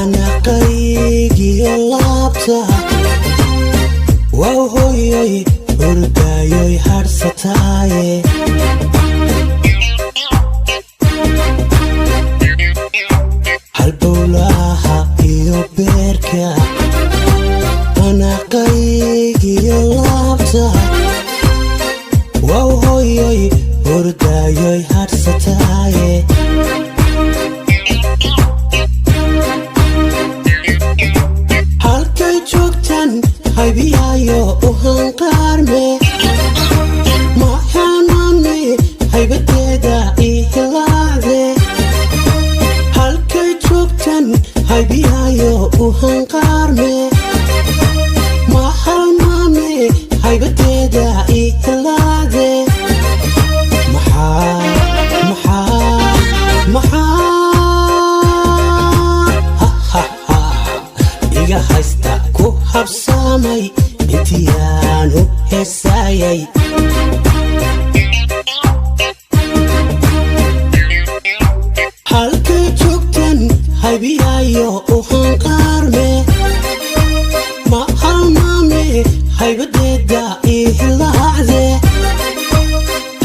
hanaqaygiyo laabta wow hooyoy hurdaayoy harsataaye halbowlaha iyo beerka hanaqaygiyo laabta wow hooyoy hurdaayoy harsataaye halkay joogtan haybiyayo u hanqaarme maxaanane haybadeeda ihilaacde halkay joogtan haybiyayo u hanqaarme maxaanane haybadeeda ihilaacde iga haysta ku habsaamay intiyaanu heesaayay halkay joogtan haybiyayo u hanqaarme ma halmaame haybadeeda ihilaacde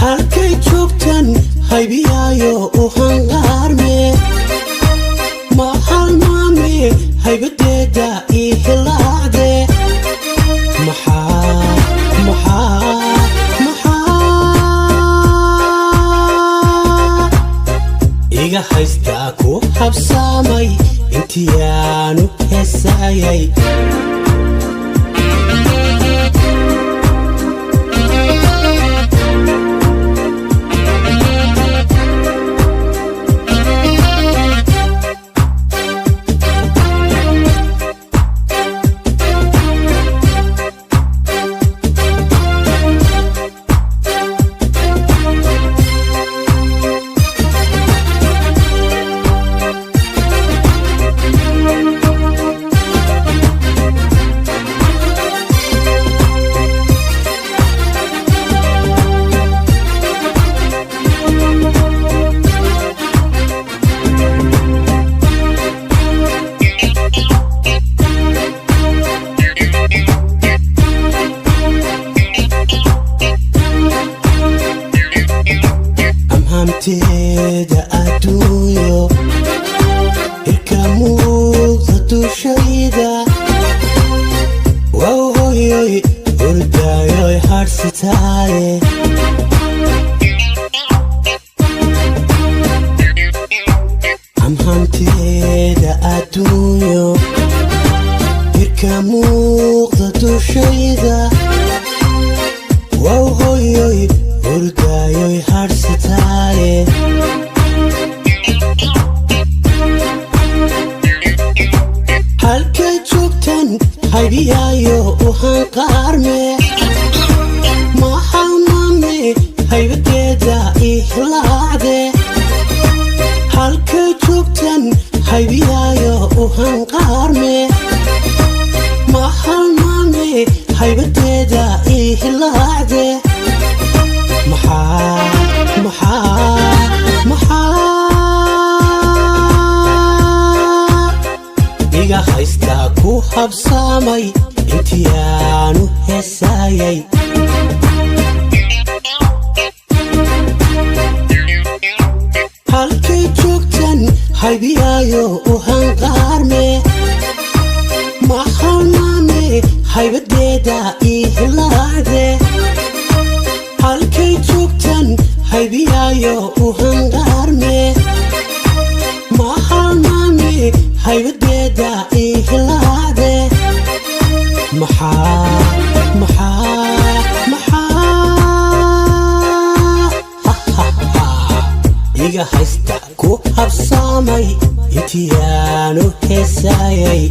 halkay joogtan haybiyayo u hanqaarme ma halmaame haybadeeda ihilaacde iga haysta ku habsaamay intiyaanu heesaayay amhamteeda adduunyo irka muuqda dushayda wow hooyoy hurdaayoy harsataaye amhamteeda adduunyo irka muuqda dushayda wow hooyoy hurdaayoy harsataaye halkay joogtan haybiyayo u hanqaarme ma halmaame haybadeeda ihilaacde halkay joogtan haybiyayo u hanqaarme ma halmaame haybadeeda ihilaacde iga haysta ku habsaamay intiyaanu heesaayay halkay joogtan haybiyayo u hanqaarme ma halmaame haybadeeda ihilaacde halkay joogtan haybiyayo u hanqaarme ma halmaame haybadeeda ihilaacde iga haysta ku habsaamay intiyaanu heesaayay